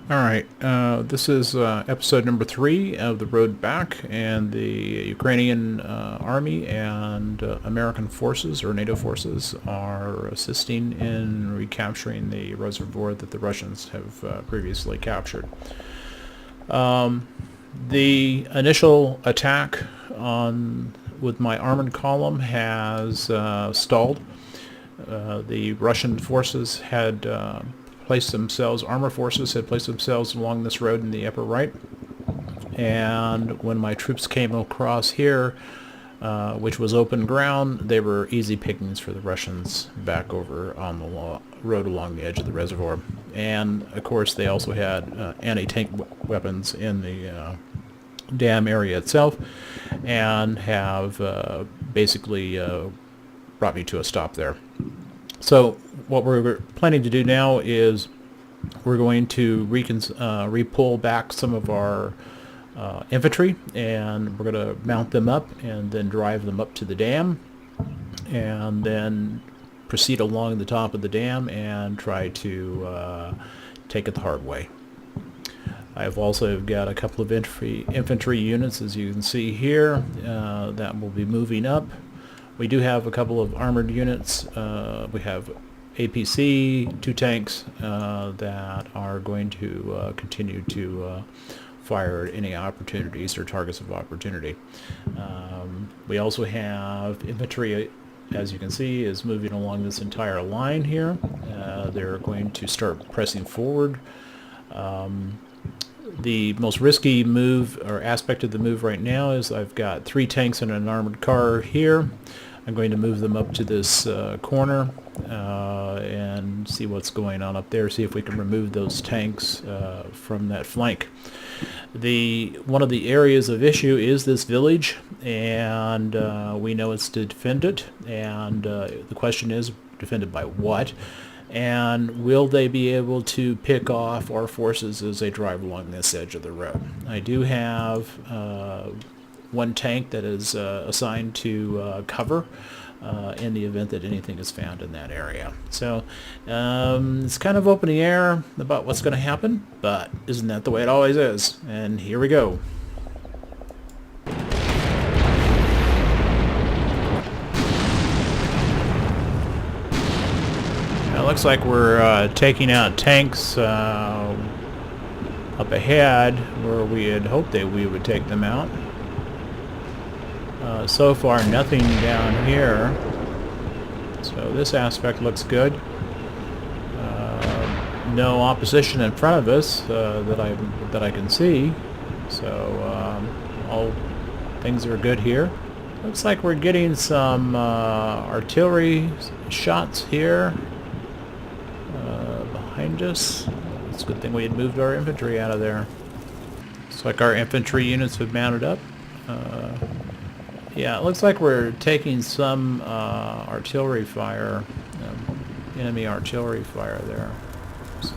All right, this is episode number 3 of The Road Back, and the Ukrainian army and American forces, or NATO forces, are assisting in recapturing the reservoir that the Russians have previously captured. The initial attack with my armored column has stalled. The Russian forces had armor forces had placed themselves along this road in the upper right. And when my troops came across here, which was open ground, they were easy pickings for the Russians back over on the road along the edge of the reservoir. And, of course, they also had anti-tank weapons in the dam area itself, and have basically brought me to a stop there. So what we're planning to do now is we're going to re-pull back some of our infantry, and we're going to mount them up and then drive them up to the dam, and then proceed along the top of the dam and try to take it the hard way. I've also got a couple of infantry units, as you can see here, that will be moving up. We do have a couple of armored units. We have APC, 2 tanks that are going to continue to fire at any opportunities or targets of opportunity. We also have infantry, as you can see, is moving along this entire line here. They're going to start pressing forward. The most risky move or aspect of the move right now is I've got 3 tanks and an armored car here. I'm going to move them up to this corner and see what's going on up there, see if we can remove those tanks from that flank. One of the areas of issue is this village, and we know it's to defend it, and the question is, defended by what? And will they be able to pick off our forces as they drive along this edge of the road? I do have 1 tank that is assigned to cover in the event that anything is found in that area. So it's kind of up in the air about what's going to happen, but isn't that the way it always is? And here we go. It looks like we're taking out tanks up ahead where we had hoped that we would take them out. So far, nothing down here. So this aspect looks good. No opposition in front of us that I can see. So all things are good here. Looks like we're getting some artillery shots here behind us. It's a good thing we had moved our infantry out of there. Looks like our infantry units have mounted up. Yeah, it looks like we're taking some artillery fire, enemy artillery fire there. So,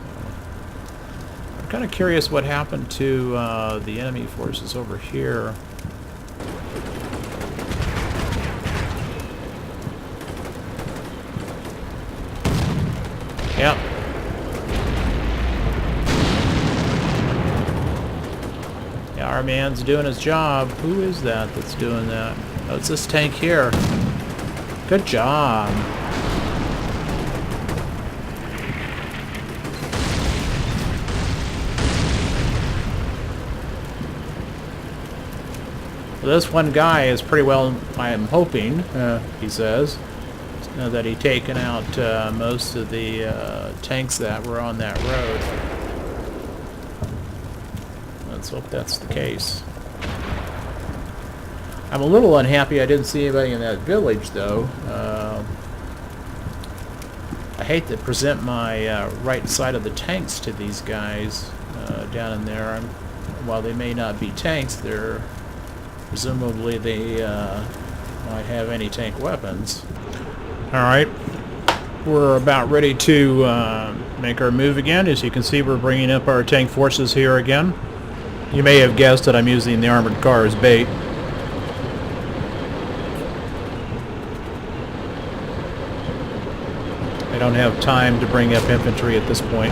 I'm kind of curious what happened to the enemy forces over here. Yep. Yeah, our man's doing his job. Who is that that's doing that? Oh, it's this tank here. Good job. Well, this one guy is pretty well, I am hoping, he says, that he'd taken out most of the tanks that were on that road. Let's hope that's the case. I'm a little unhappy I didn't see anybody in that village, though. I hate to present my right side of the tanks to these guys down in there. While they may not be tanks, they're presumably they might have anti-tank weapons. All right, we're about ready to make our move again. As you can see, we're bringing up our tank forces here again. You may have guessed that I'm using the armored car as bait. I don't have time to bring up infantry at this point.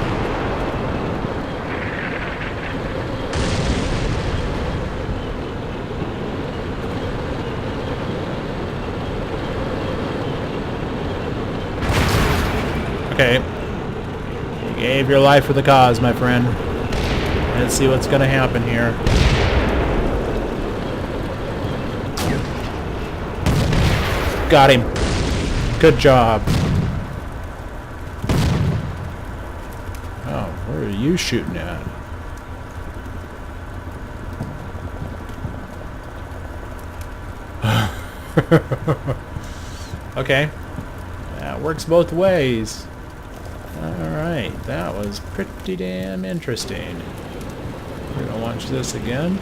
Okay. You gave your life for the cause, my friend. Let's see what's going to happen here. Got him. Good job. Oh, where are you shooting at? Okay. That works both ways. Alright, that was pretty damn interesting. We're gonna watch this again.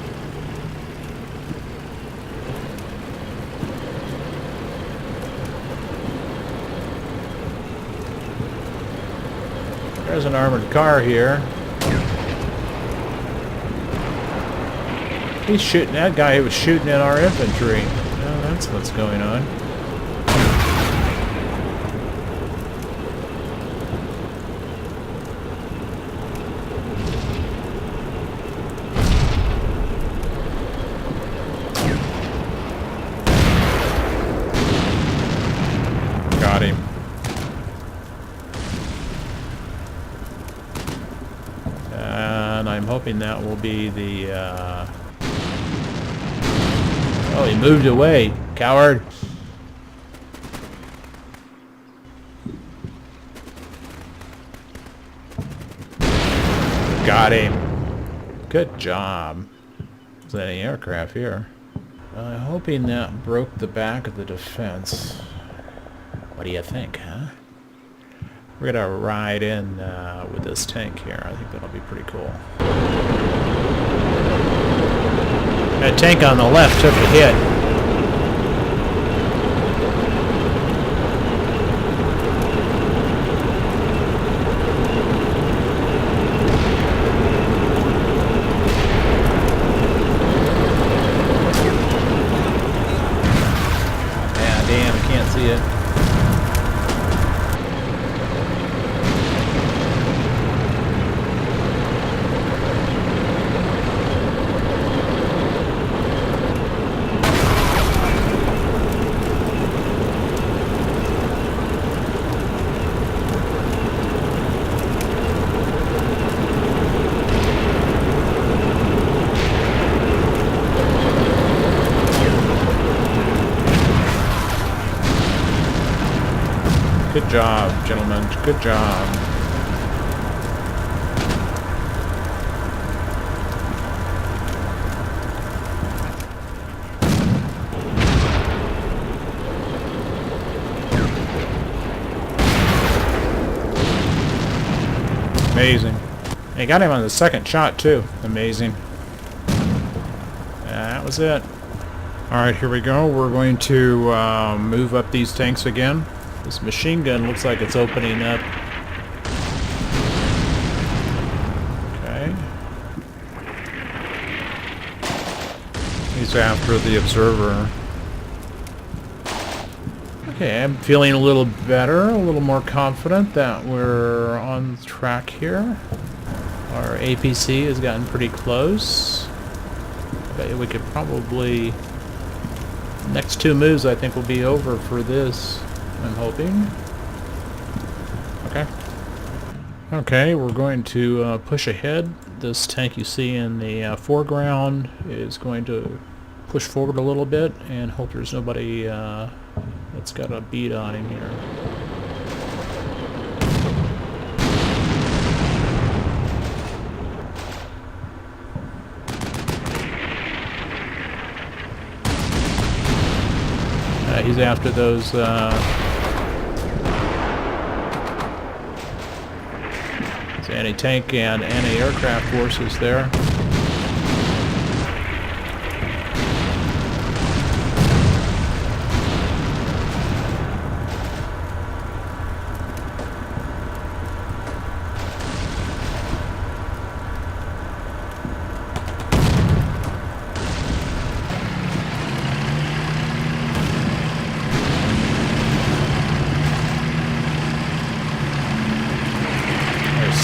There's an armored car here. He's shooting that guy who was shooting at our infantry. Oh, that's what's going on. Got him. And I'm hoping that will be the... Oh, he moved away. Coward. Got him. Good job. Is that any aircraft here? I'm hoping that broke the back of the defense. What do you think, huh? We're gonna ride in with this tank here. I think that'll be pretty cool. That tank on the left took a hit. Yeah, damn, I can't see it. Good job, gentlemen. Good job. Amazing. They got him on the second shot, too. Amazing. That was it. Alright, here we go. We're going to move up these tanks again. This machine gun looks like it's opening up. Okay. He's after the observer. Okay, I'm feeling a little better, a little more confident that we're on track here. Our APC has gotten pretty close. Okay, we could probably... Next two moves I think will be over for this. I'm hoping. Okay. Okay, we're going to push ahead. This tank you see in the foreground is going to push forward a little bit and hope there's nobody that's got a bead on him here. He's after those anti-tank and anti-aircraft forces there.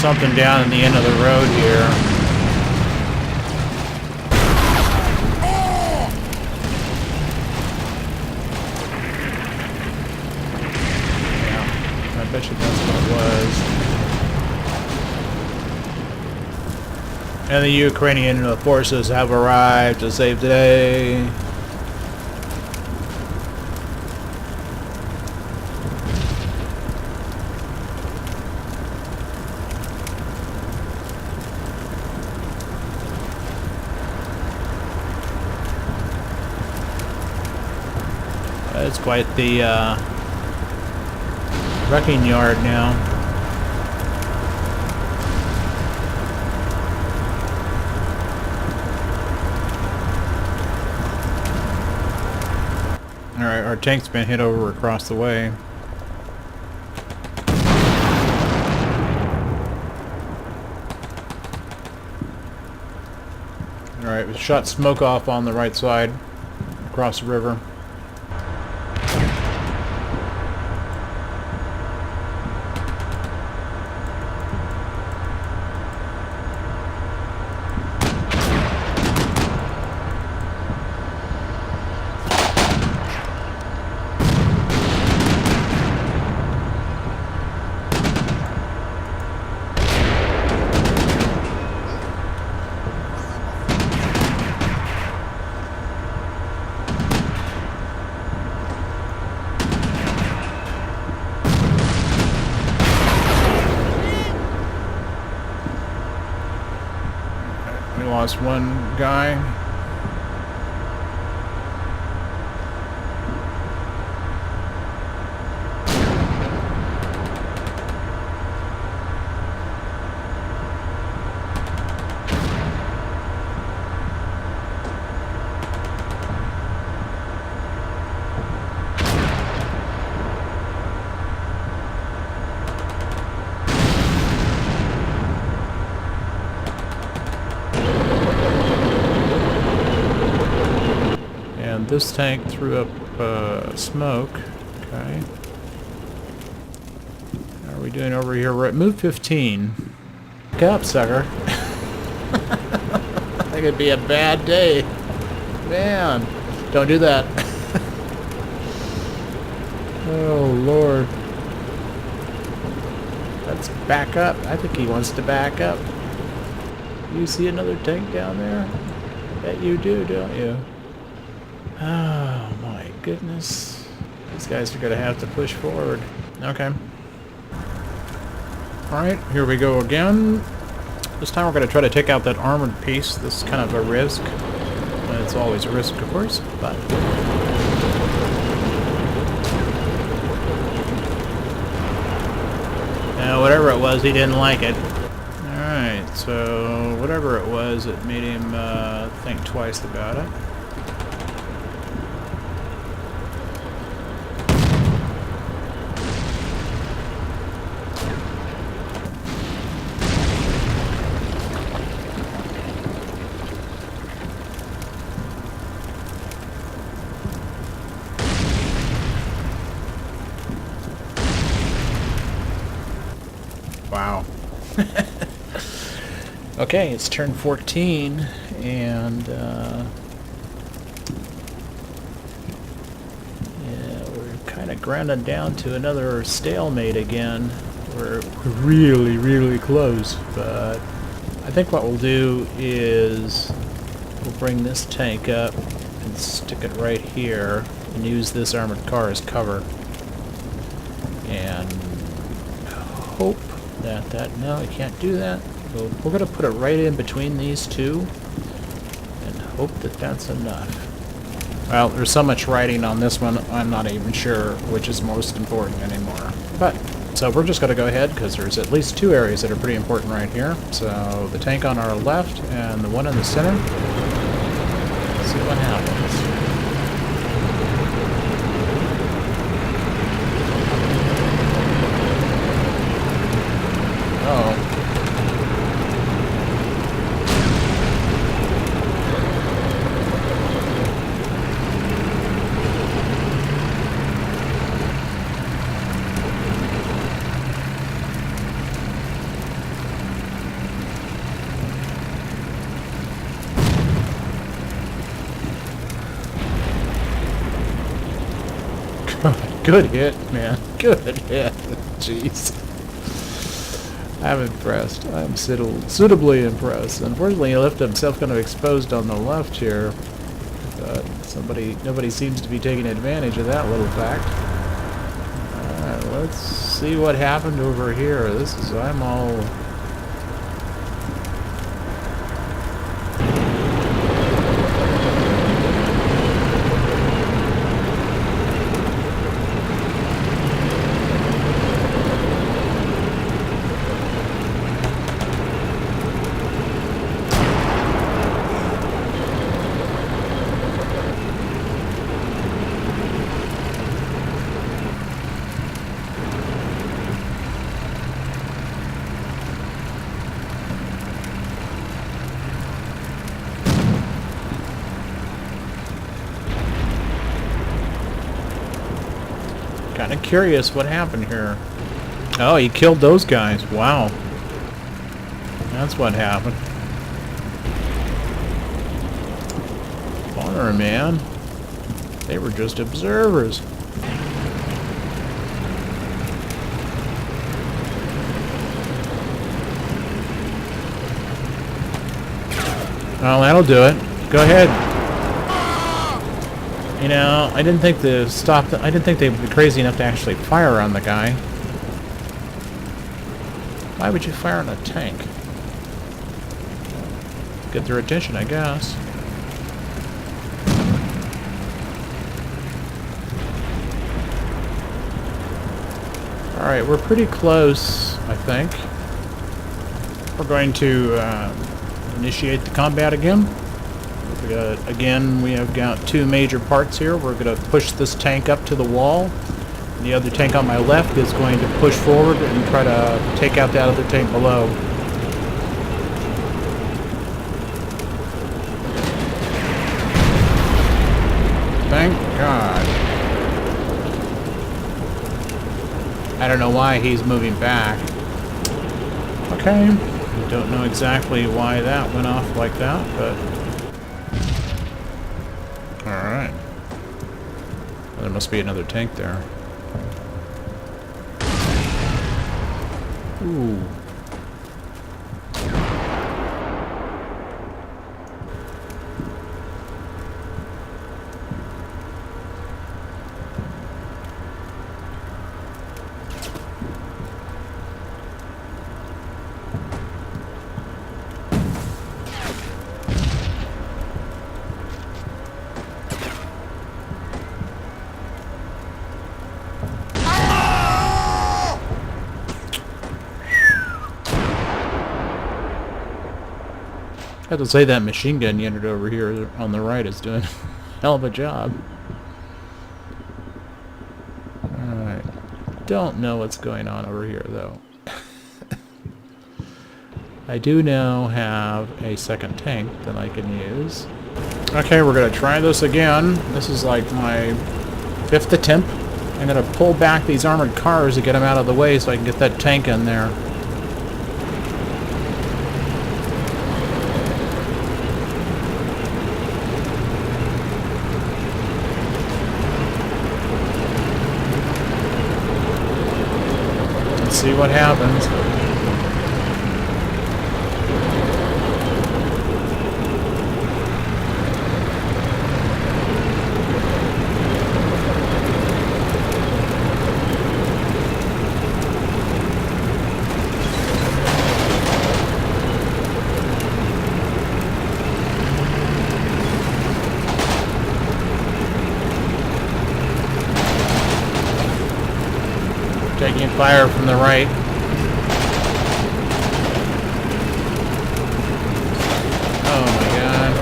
Something down in the end of the road here. Yeah, I bet you that's what it was. And the Ukrainian forces have arrived to save the day. It's quite the wrecking yard now. Alright, our tank's been hit over across the way. Alright, we shot smoke off on the right side across the river. We lost one guy. This tank threw up smoke. Okay. How are we doing over here? Right, move 15. Get up, sucker. That could be a bad day. Man, don't do that. Oh, Lord. Let's back up. I think he wants to back up. You see another tank down there? Bet you do, don't you? Oh my goodness. These guys are going to have to push forward. Okay. Alright, here we go again. This time we're going to try to take out that armored piece. This is kind of a risk. It's always a risk, of course, but... whatever it was, he didn't like it. Alright, so whatever it was, it made him think twice about it. Wow. Okay, it's turn 14, and yeah, we're kind of grounded down to another stalemate again. We're really, really close, but I think what we'll do is we'll bring this tank up and stick it right here and use this armored car as cover. And hope that no, I can't do that. So we're going to put it right in between these two and hope that that's enough. Well, there's so much writing on this one, I'm not even sure which is most important anymore. But, so we're just going to go ahead because there's at least two areas that are pretty important right here. So the tank on our left and the one in the center. Let's see what happens. Good hit, man. Good hit. Jeez. I'm impressed. I'm suitably impressed. Unfortunately, he left himself kind of exposed on the left here. But nobody seems to be taking advantage of that little fact. Alright, let's see what happened over here. I'm all... kind of curious what happened here. Oh, he killed those guys. Wow. That's what happened. Honor, man. They were just observers. Well, that'll do it. Go ahead. You know, I didn't think they would be crazy enough to actually fire on the guy. Why would you fire on a tank? Get their attention, I guess. Alright, we're pretty close, I think. We're going to initiate the combat again. Again, we have got two major parts here. We're going to push this tank up to the wall. The other tank on my left is going to push forward and try to take out that other tank below. Thank God. I don't know why he's moving back. Okay. Don't know exactly why that went off like that, but... Alright. There must be another tank there. Ooh. I have to say that machine gun unit over here on the right is doing a hell of a job. Alright. Don't know what's going on over here, though. I do now have a second tank that I can use. Okay, we're going to try this again. This is like my 5th attempt. I'm going to pull back these armored cars to get them out of the way so I can get that tank in there. See what happens. Taking fire from the right. Oh my God.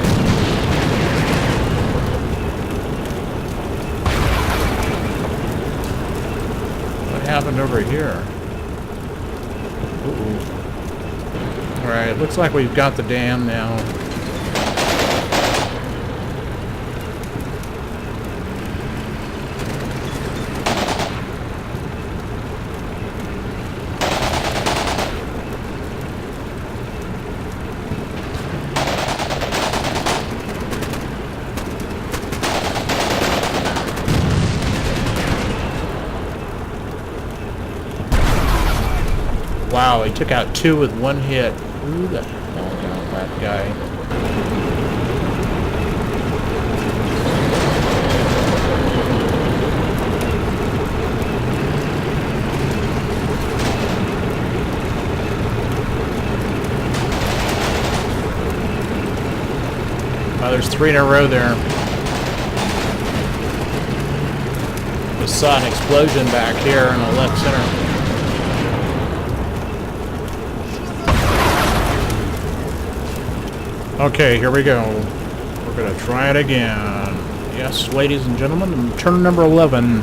What happened over here? Uh-oh. Alright, looks like we've got the dam now. Wow, Wow, he took out 2 with 1 hit. Who the hell got that guy? Oh, there's 3 in a row there. Just saw an explosion back here in the left center. Okay, here we go. We're gonna try it again. Yes, ladies and gentlemen, turn number 11.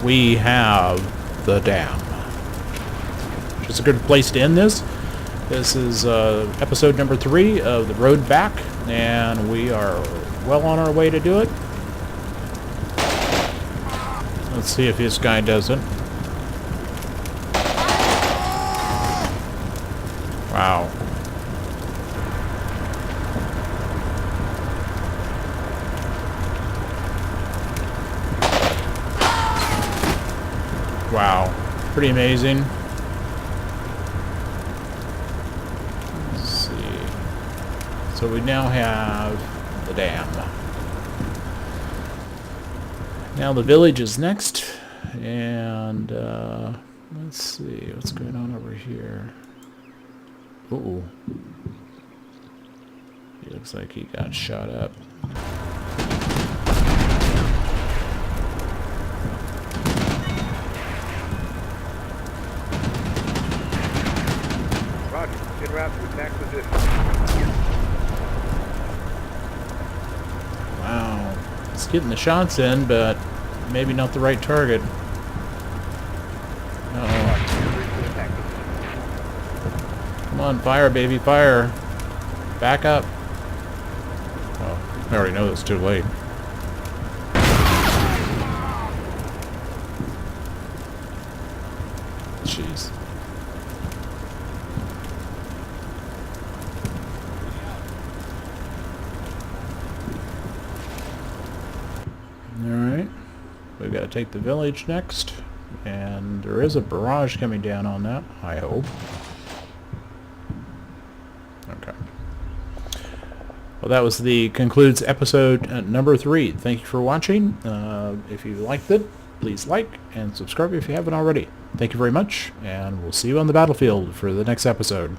We have the dam. Which is a good place to end this. This is episode number 3 of The Road Back, and we are well on our way to do it. Let's see if this guy does it. Wow. Wow, pretty amazing. Let's see. So we now have the dam. Now the village is next, and let's see what's going on over here. Ooh, he looks like he got shot up. Wow, it's getting the shots in, but maybe not the right target. Uh-oh. Come on, fire, baby, fire. Back up. Oh, I already know it's too late. Jeez. Alright, we've got to take the village next, and there is a barrage coming down on that, I hope. Okay. Well, that was concludes episode number 3. Thank you for watching. If you liked it, please like and subscribe if you haven't already. Thank you very much, and we'll see you on the battlefield for the next episode.